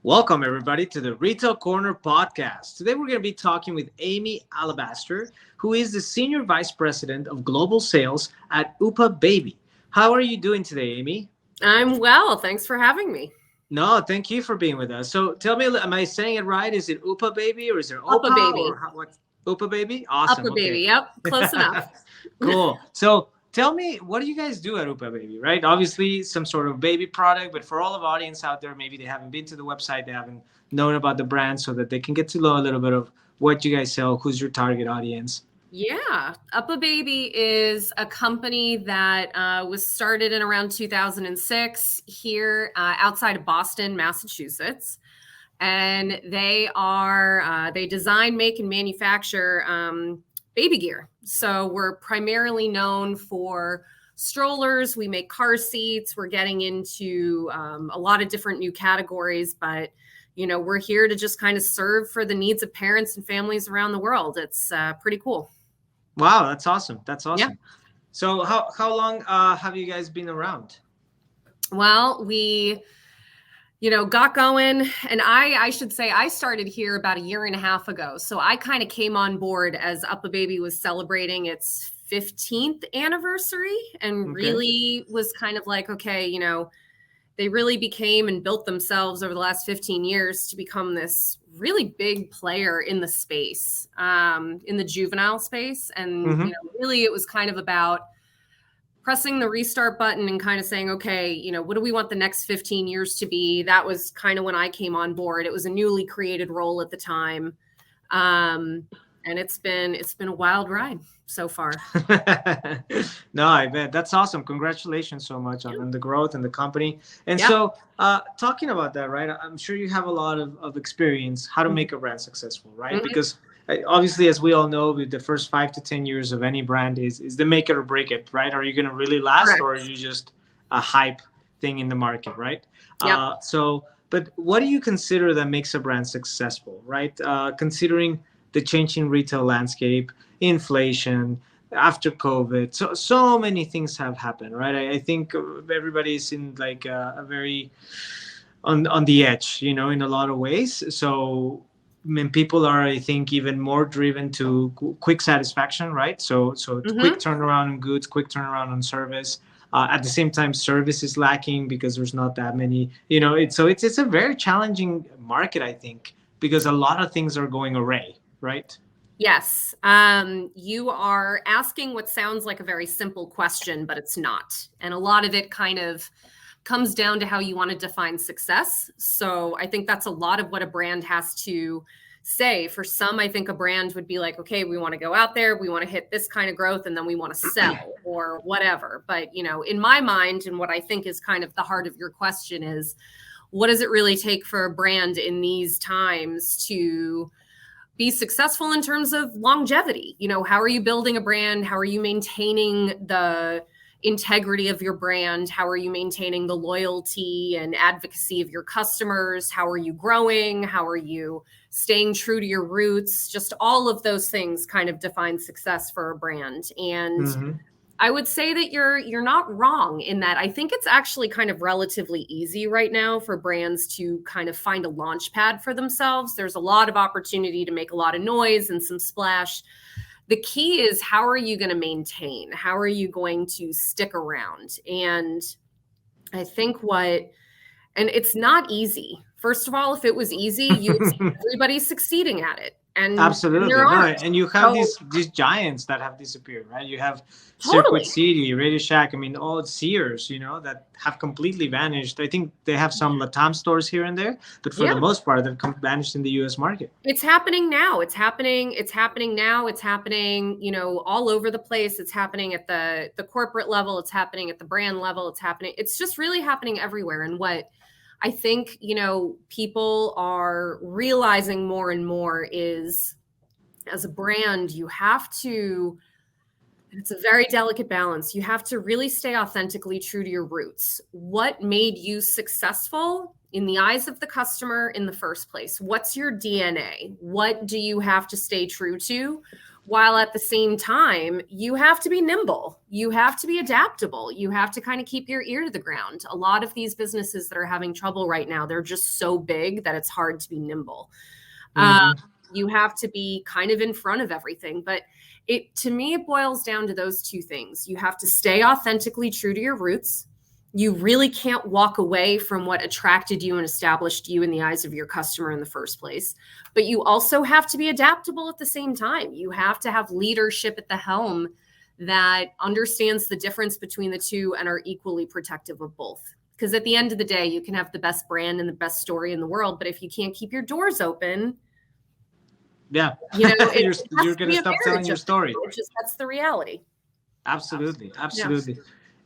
Welcome, everybody, to the Retail Corner podcast. Today, we're going to be talking with Amy Alabaster, who is the Senior Vice President of Global Sales at Uppababy. How are you doing today, Amy? I'm well. Thanks for having me. No, thank you for being with us. So, tell me, am I saying it right? Is it Uppababy or is it Opa or Uppababy. what? Uppababy? Awesome. Okay. Uppababy. Yep. Close enough. Cool. So, tell me, what do you guys do at Uppababy, right? Obviously, some sort of baby product, but for all of audience out there, maybe they haven't been to the website, they haven't known about the brand, so that they can get to know a little bit of what you guys sell, who's your target audience. Yeah. Uppababy is a company that was started in around 2006 here outside of Boston, Massachusetts. And they design, make, and manufacture baby gear. So we're primarily known for strollers. We make car seats. We're getting into a lot of different new categories, but we're here to just kind of serve for the needs of parents and families around the world. It's pretty cool. Wow, that's awesome. That's awesome. Yeah. So, how long have you guys been around? Well, we got going. And I should say I started here about a year and a half ago. So I kind of came on board as Uppababy was celebrating its 15th anniversary and really was kind of like, okay, they really became and built themselves over the last 15 years to become this really big player in the space, in the juvenile space. And, really it was kind of about pressing the restart button and kind of saying, okay, what do we want the next 15 years to be? That was kind of when I came on board. It was a newly created role at the time. And it's been a wild ride so far. No, I bet. That's awesome. Congratulations so much on the growth and the company. And so talking about that, right, I'm sure you have a lot of experience how to make a brand successful, right? Because obviously, as we all know, with the first 5 to 10 years of any brand is the make it or break it, right? Are you going to really last, or are you just a hype thing in the market, right? But what do you consider that makes a brand successful, right? Considering the changing retail landscape, inflation, after COVID, so many things have happened, right? I think everybody's in like a very on the edge, in a lot of ways. So I mean, people are, I think, even more driven to quick satisfaction, right? So quick turnaround on goods, quick turnaround on service. At the same time, service is lacking because there's not that many. It's a very challenging market, I think, because a lot of things are going awry, right? Yes. You are asking what sounds like a very simple question, but it's not. And a lot of it kind of comes down to how you want to define success. So I think that's a lot of what a brand has to say. For some, I think a brand would be like, okay, we want to go out there, we want to hit this kind of growth, and then we want to sell or whatever. But, in my mind, and what I think is kind of the heart of your question is, what does it really take for a brand in these times to be successful in terms of longevity? How are you building a brand? How are you maintaining the integrity of your brand? How are you maintaining the loyalty and advocacy of your customers? How are you growing? How are you staying true to your roots? Just all of those things kind of define success for a brand. And I would say that you're not wrong in that. I think it's actually kind of relatively easy right now for brands to kind of find a launch pad for themselves. There's a lot of opportunity to make a lot of noise and some splash. The key is, how are you going to maintain? How are you going to stick around? And I think and it's not easy. First of all, if it was easy, you would see everybody succeeding at it. And absolutely, and you have these giants that have disappeared, right? You have Circuit City, Radio Shack. I mean, all Sears, that have completely vanished. I think they have some Latam stores here and there, but for the most part, they've vanished in the U.S. market. It's happening now. It's happening now. It's happening, all over the place. It's happening at the corporate level. It's happening at the brand level. It's just really happening everywhere. And what I think, people are realizing more and more is, as a brand, you have to, and it's a very delicate balance, you have to really stay authentically true to your roots. What made you successful in the eyes of the customer in the first place? What's your DNA? What do you have to stay true to? while at the same time, you have to be nimble. You have to be adaptable. You have to kind of keep your ear to the ground. A lot of these businesses that are having trouble right now, they're just so big that it's hard to be nimble. You have to be kind of in front of everything. But to me, it boils down to those two things. You have to stay authentically true to your roots. You really can't walk away from what attracted you and established you in the eyes of your customer in the first place. But you also have to be adaptable at the same time. You have to have leadership at the helm that understands the difference between the two and are equally protective of both. Because at the end of the day, you can have the best brand and the best story in the world, but if you can't keep your doors open, you're going to stop telling your story. That's the reality. Absolutely. Yeah.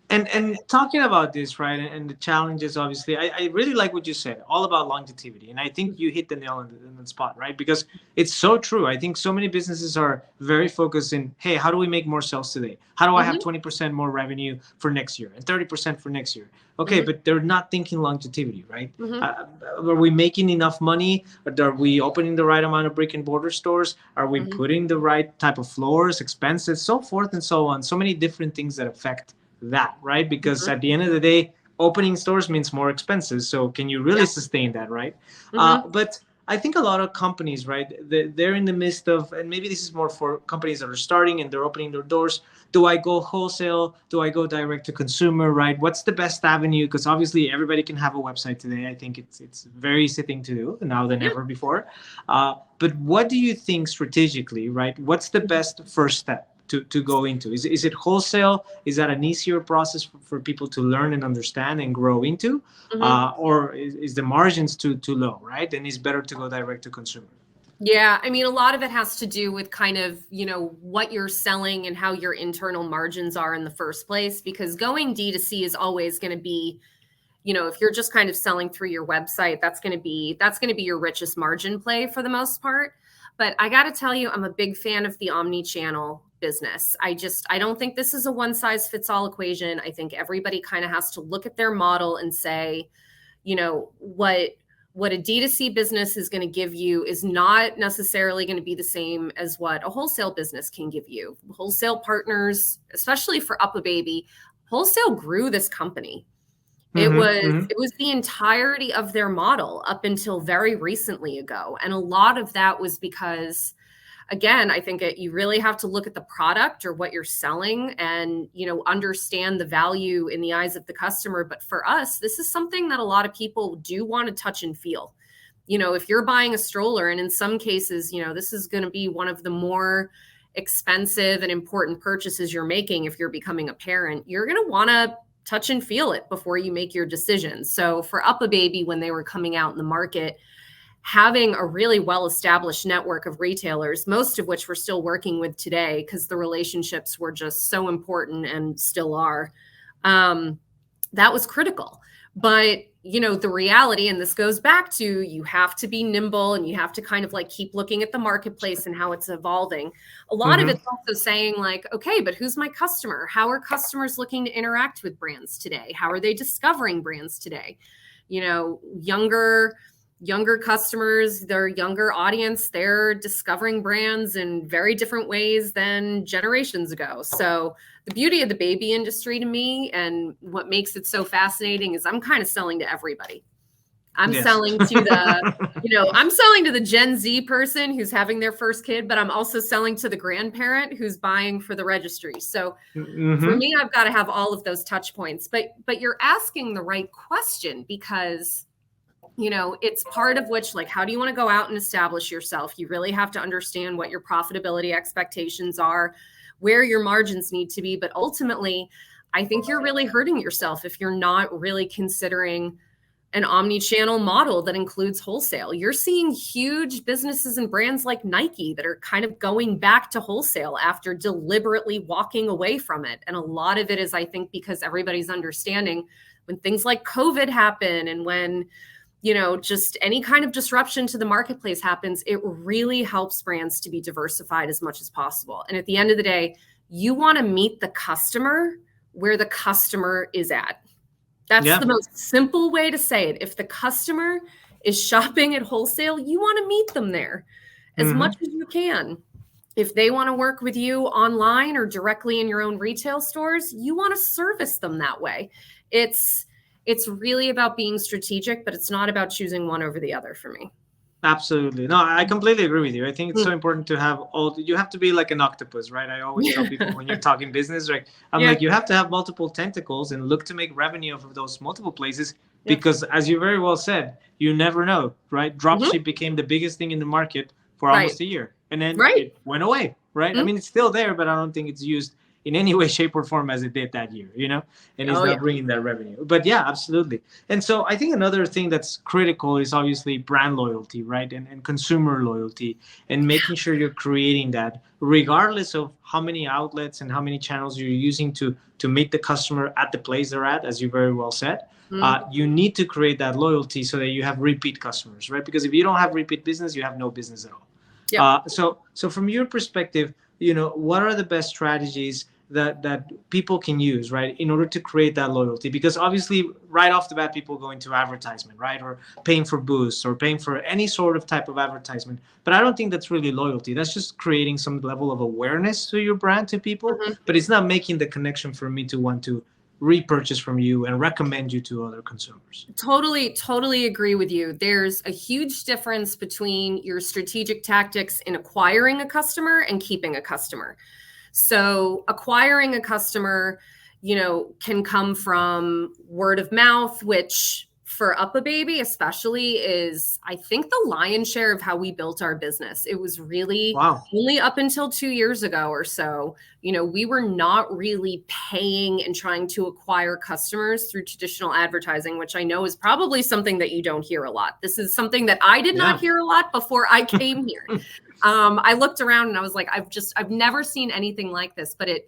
And talking about this, right, and the challenges, obviously, I really like what you said, all about longevity. And I think you hit the nail on the spot, right? Because it's so true. I think so many businesses are very focused in, hey, how do we make more sales today? How do I have 20% more revenue for next year and 30% for next year? Okay, but they're not thinking longevity, right? Are we making enough money? Are we opening the right amount of brick and mortar stores? Are we putting the right type of floors, expenses, so forth and so on? So many different things that affect that, right? Because at the end of the day, opening stores means more expenses. So can you really sustain that, right? But I think a lot of companies, right, they're in the midst of, and maybe this is more for companies that are starting and they're opening their doors. Do I go wholesale? Do I go direct to consumer, right? What's the best avenue? Because obviously everybody can have a website today. I think it's a very easy thing to do now than ever before. But what do you think strategically, right? What's the best first step to go into? Is it wholesale? Is that an easier process for people to learn and understand and grow into? Or is the margins too low, right? And it's better to go direct to consumer? Yeah, I mean, a lot of it has to do with kind of, what you're selling and how your internal margins are in the first place, because going D2C is always going to be, if you're just kind of selling through your website, that's going to be your richest margin play for the most part. But I got to tell you, I'm a big fan of the omni-channel business. I don't think this is a one size fits all equation. I think everybody kind of has to look at their model and say, what a D2C business is going to give you is not necessarily going to be the same as what a wholesale business can give you. Wholesale partners, especially for Uppababy, wholesale grew this company. It was the entirety of their model up until very recently ago. And a lot of that was because, again, I think you really have to look at the product or what you're selling and, understand the value in the eyes of the customer. But for us, this is something that a lot of people do want to touch and feel. If you're buying a stroller, and in some cases, this is going to be one of the more expensive and important purchases you're making if you're becoming a parent, you're going to want to touch and feel it before you make your decision. So for Uppababy, when they were coming out in the market, having a really well-established network of retailers, most of which we're still working with today because the relationships were just so important and still are, that was critical. But, the reality, and this goes back to, you have to be nimble and you have to kind of keep looking at the marketplace and how it's evolving. A lot of it's also saying okay, but who's my customer? How are customers looking to interact with brands today? How are they discovering brands today? Younger customers, their younger audience, they're discovering brands in very different ways than generations ago. So the beauty of the baby industry to me, and what makes it so fascinating, is I'm kind of selling to everybody. I'm selling to the, I'm selling to the Gen Z person who's having their first kid, but I'm also selling to the grandparent who's buying for the registry. So for me, I've got to have all of those touch points, but you're asking the right question, because it's part of which, how do you want to go out and establish yourself? You really have to understand what your profitability expectations are, where your margins need to be. But ultimately, I think you're really hurting yourself if you're not really considering an omni-channel model that includes wholesale. You're seeing huge businesses and brands like Nike that are kind of going back to wholesale after deliberately walking away from it. And a lot of it is, I think, because everybody's understanding when things like COVID happen and when just any kind of disruption to the marketplace happens, it really helps brands to be diversified as much as possible. And at the end of the day, you want to meet the customer where the customer is at. That's the most simple way to say it. If the customer is shopping at wholesale, you want to meet them there as much as you can. If they want to work with you online or directly in your own retail stores, you want to service them that way. It's really about being strategic, but it's not about choosing one over the other for me. Absolutely. No, I completely agree with you. I think it's so important to have you have to be like an octopus, right? I always tell people when you're talking business, right? I'm like, you have to have multiple tentacles and look to make revenue off of those multiple places because as you very well said, you never know, right? Dropship became the biggest thing in the market for almost a year and then it went away, right? I mean, it's still there, but I don't think it's used in any way, shape, or form as it did that year, and it's not bringing that revenue. But yeah, absolutely. And so I think another thing that's critical is obviously brand loyalty, right? And consumer loyalty and making sure you're creating that regardless of how many outlets and how many channels you're using to meet the customer at the place they're at, as you very well said. You need to create that loyalty so that you have repeat customers, right? Because if you don't have repeat business, you have no business at all. So from your perspective, what are the best strategies that people can use, right, in order to create that loyalty? Because obviously right off the bat people go into advertisement, right, or paying for boosts or paying for any sort of type of advertisement, but I don't think that's really loyalty. That's just creating some level of awareness to your brand to people, but it's not making the connection for me to want to repurchase from you and recommend you to other consumers. Totally agree with you. There's a huge difference between your strategic tactics in acquiring a customer and keeping a customer. So acquiring a customer, can come from word of mouth, which for Uppababy especially is, I think, the lion's share of how we built our business. It was really only up until 2 years ago or so, we were not really paying and trying to acquire customers through traditional advertising, which I know is probably something that you don't hear a lot. This is something that I did not hear a lot before I came here. I looked around and I was like, I've never seen anything like this, but I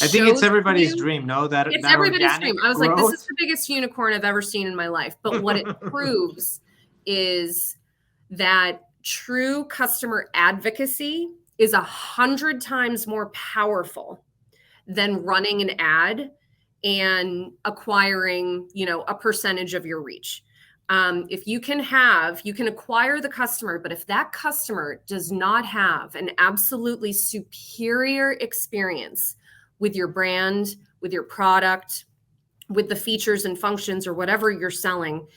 think it's everybody's dream, no? It's everybody's dream. I was like, this is the biggest unicorn I've ever seen in my life. But what it proves is that true customer advocacy is 100 times more powerful than running an ad and acquiring, a percentage of your reach. If you can acquire the customer, but if that customer does not have an absolutely superior experience with your brand, with your product, with the features and functions or whatever you're selling,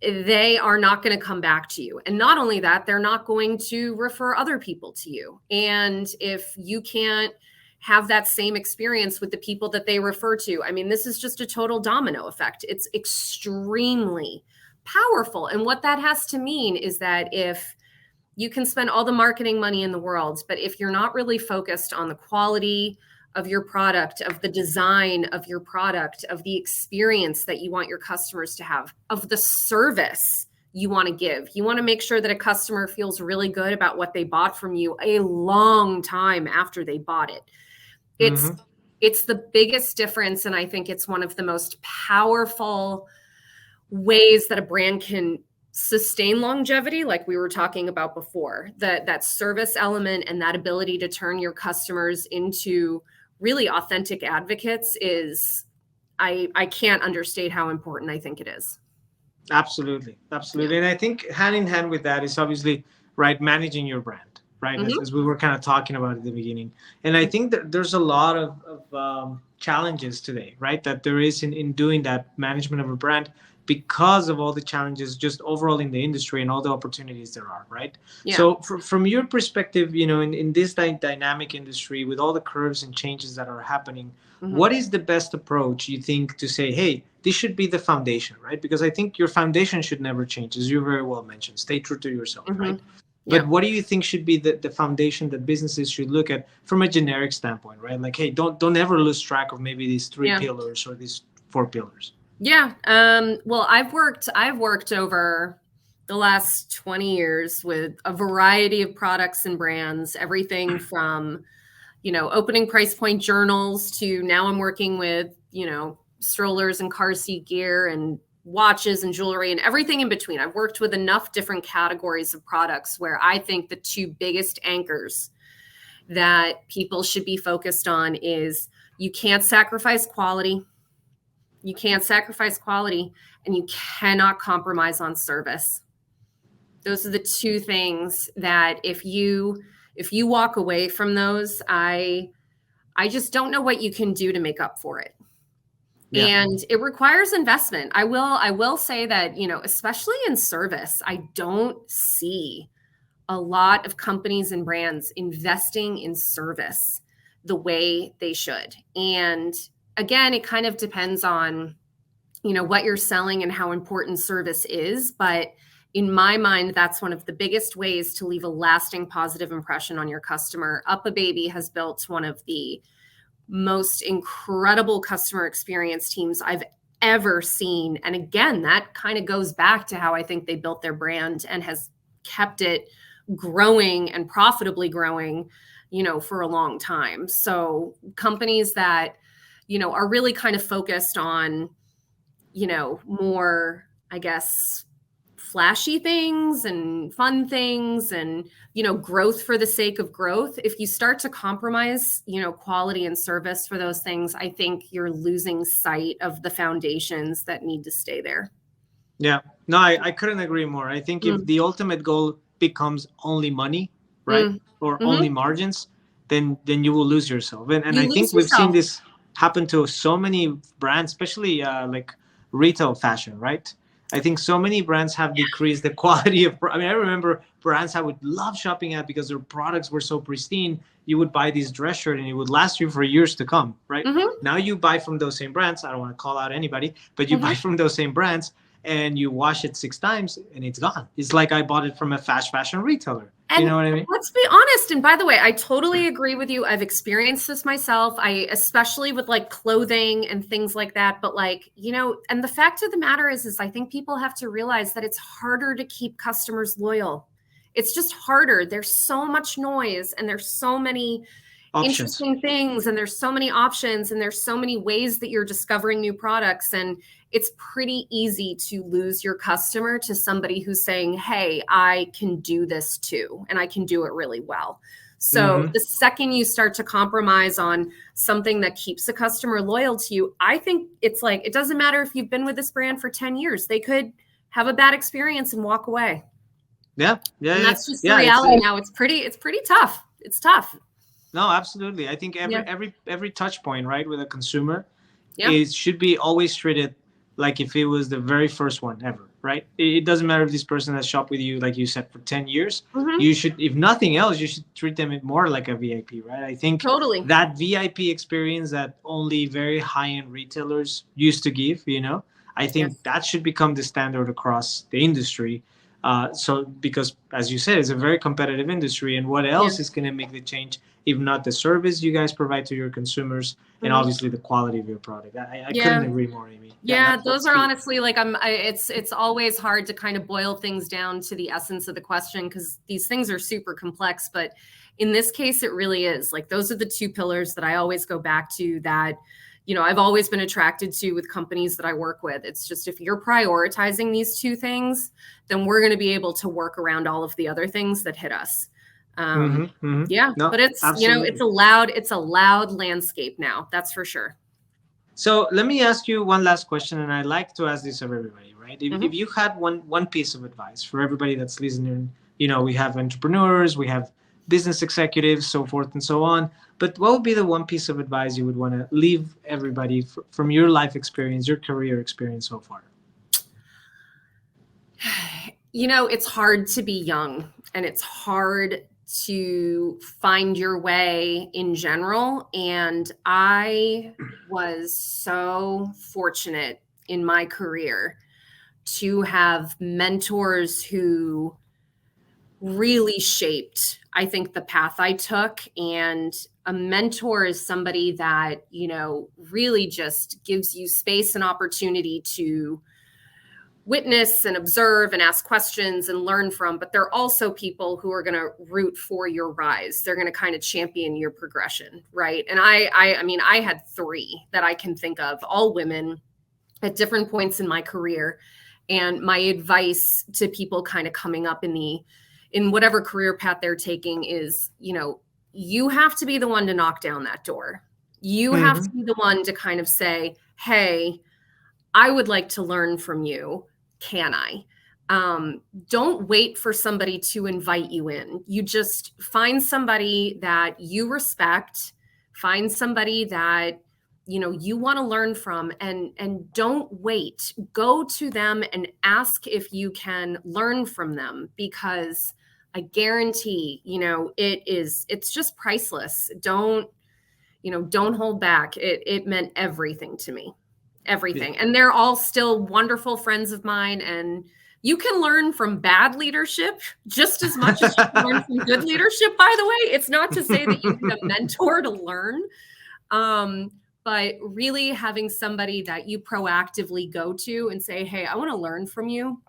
they are not going to come back to you. And not only that, they're not going to refer other people to you. And if you can't have that same experience with the people that they refer to, I mean, this is just a total domino effect. It's extremely powerful. And what that has to mean is that if you can spend all the marketing money in the world, but if you're not really focused on the quality of your product, of the design of your product, of the experience that you want your customers to have, of the service you want to give, you want to make sure that a customer feels really good about what they bought from you a long time after they bought it. It's the biggest difference. And I think it's one of the most powerful ways that a brand can sustain longevity, like we were talking about before. That service element and that ability to turn your customers into really authentic advocates is, I can't understate how important I think it is. Absolutely. And I think hand in hand with that is obviously, right, managing your brand, right? As we were kind of talking about at the beginning. And I think that there's a lot of challenges today, right? That there is in doing that management of a brand, because of all the challenges just overall in the industry and all the opportunities there are, right? So from your perspective, in this dynamic industry with all the curves and changes that are happening, what is the best approach you think to say, hey, this should be the foundation, right? Because I think your foundation should never change, as you very well mentioned. Stay true to yourself, right? But what do you think should be the foundation that businesses should look at from a generic standpoint, right? Like, hey, don't ever lose track of maybe these 3 pillars or these 4 pillars. Yeah. Well, I've worked over the last 20 years with a variety of products and brands, everything from, opening price point journals to now I'm working with, strollers and car seat gear and watches and jewelry and everything in between. I've worked with enough different categories of products where I think the 2 biggest anchors that people should be focused on is you can't sacrifice quality. You can't sacrifice quality, and you cannot compromise on service. Those are the 2 things that if you If you walk away from those, I just don't know what you can do to make up for it. Yeah. And it requires investment. I will say that, especially in service, I don't see a lot of companies and brands investing in service the way they should. And again, it kind of depends on, what you're selling and how important service is. But in my mind, that's one of the biggest ways to leave a lasting positive impression on your customer. Uppababy has built one of the most incredible customer experience teams I've ever seen. And again, that kind of goes back to how I think they built their brand and has kept it growing and profitably growing, for a long time. So companies that, are really kind of focused on, more, I guess, flashy things and fun things and, growth for the sake of growth. If you start to compromise, quality and service for those things, I think you're losing sight of the foundations that need to stay there. Yeah, no, I couldn't agree more. I think if the ultimate goal becomes only money, right, or only margins, then you will lose yourself. And I think we've seen this happen to so many brands, especially like retail fashion, right? I think so many brands have decreased the quality of. I mean, I remember brands I would love shopping at because their products were so pristine. You would buy this dress shirt and it would last you for years to come, right? Now you buy from those same brands. I don't want to call out anybody, but you buy from those same brands and you wash it 6 times and it's gone. It's like I bought it from a fast fashion retailer. And you know what I mean? Let's be honest. And by the way, I totally agree with you. I've experienced this myself. Especially with like clothing and things like that. But like, and the fact of the matter is I think people have to realize that it's harder to keep customers loyal. It's just harder. There's so much noise and there's so many interesting things and there's so many options and there's so many ways that you're discovering new products. And it's pretty easy to lose your customer to somebody who's saying, hey, I can do this too, and I can do it really well. So the second you start to compromise on something that keeps a customer loyal to you, I think it's like, it doesn't matter if you've been with this brand for 10 years, they could have a bad experience and walk away. Yeah. And that's just the reality now. It's pretty tough. It's tough. No, absolutely. I think every touch point, right, with a consumer, it should be always treated like if it was the very first one ever, right? It doesn't matter if this person has shopped with you, like you said, for 10 years. You should, if nothing else, you should treat them more like a VIP, right? I think that VIP experience that only very high-end retailers used to give, I think that should become the standard across the industry. So because, as you said, it's a very competitive industry, and what else is going to make the change if not the service you guys provide to your consumers and obviously the quality of your product? I couldn't agree more, Amy. Those are honestly like it's always hard to kind of boil things down to the essence of the question because these things are super complex. But in this case, it really is. Like those are the 2 pillars that I always go back to that, I've always been attracted to with companies that I work with. It's just if you're prioritizing these 2 things, then we're going to be able to work around all of the other things that hit us. No, but it's, absolutely. it's a loud landscape now. That's for sure. So let me ask you one last question, and I like to ask this of everybody, right? If you had one piece of advice for everybody that's listening, we have entrepreneurs, we have business executives, so forth and so on. But what would be the one piece of advice you would want to leave everybody from your life experience, your career experience so far? It's hard to be young and it's hard to find your way in general. And I was so fortunate in my career to have mentors who really shaped, I think, the path I took. And a mentor is somebody that, really just gives you space and opportunity to witness and observe and ask questions and learn from, but they're also people who are going to root for your rise. They're going to kind of champion your progression, right? And I had 3 that I can think of, all women at different points in my career. And my advice to people kind of coming up in whatever career path they're taking is, you have to be the one to knock down that door. You have to be the one to kind of say, hey, I would like to learn from you. Can I? Don't wait for somebody to invite you in. You just find somebody that you respect, find somebody that you want to learn from, and don't wait. Go to them and ask if you can learn from them, because I guarantee, it's just priceless. Don't hold back. It meant everything to me. Everything. And they're all still wonderful friends of mine, and you can learn from bad leadership just as much as you can learn from good leadership, by the way. It's not to say that you need a mentor to learn, but really having somebody that you proactively go to and say, hey, I want to learn from you.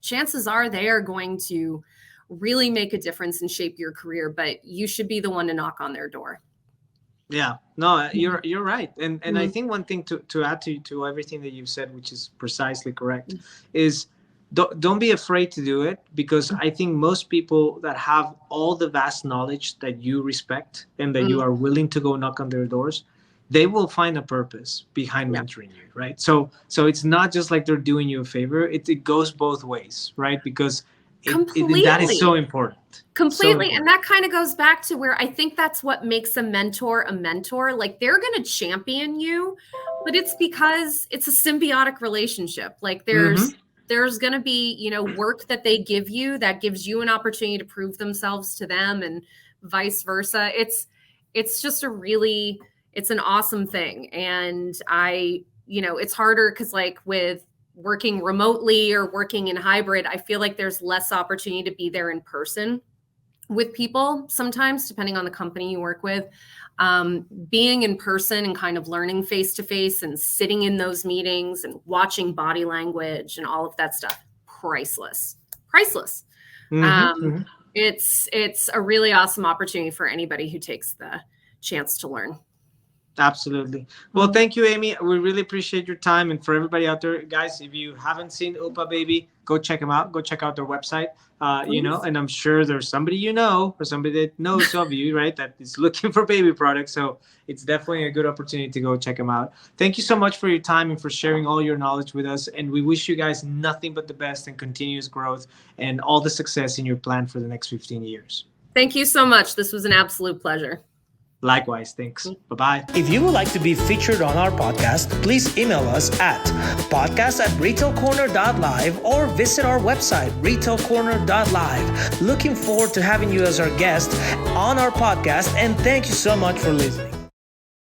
Chances are they are going to really make a difference and shape your career, but you should be the one to knock on their door. Yeah, no, you're right. And I think one thing to add to everything that you've said, which is precisely correct, is don't be afraid to do it, because I think most people that have all the vast knowledge that you respect and that you are willing to go knock on their doors, they will find a purpose behind mentoring you, right? So it's not just like they're doing you a favor. It goes both ways, right? Because that is so important. Completely. And that kind of goes back to where I think that's what makes a mentor. Like, they're going to champion you, but it's because it's a symbiotic relationship. Like, there's going to be, work that they give you that gives you an opportunity to prove themselves to them, and vice versa. It's just it's an awesome thing. And it's harder because, like, with working remotely or working in hybrid, I feel like there's less opportunity to be there in person with people sometimes, depending on the company you work with. Being in person and kind of learning face to face and sitting in those meetings and watching body language and all of that stuff, priceless. It's a really awesome opportunity for anybody who takes the chance to learn. Absolutely. Well, thank you, Amy. We really appreciate your time. And for everybody out there, guys, if you haven't seen Uppababy, go check them out. Go check out their website. And I'm sure there's somebody or somebody that knows of you, right, that is looking for baby products. So it's definitely a good opportunity to go check them out. Thank you so much for your time and for sharing all your knowledge with us. And we wish you guys nothing but the best and continuous growth and all the success in your plan for the next 15 years. Thank you so much. This was an absolute pleasure. Likewise. Thanks. Bye-bye. If you would like to be featured on our podcast, please email us at podcast@retailcorner.live or visit our website, retailcorner.live. Looking forward to having you as our guest on our podcast, and thank you so much for listening.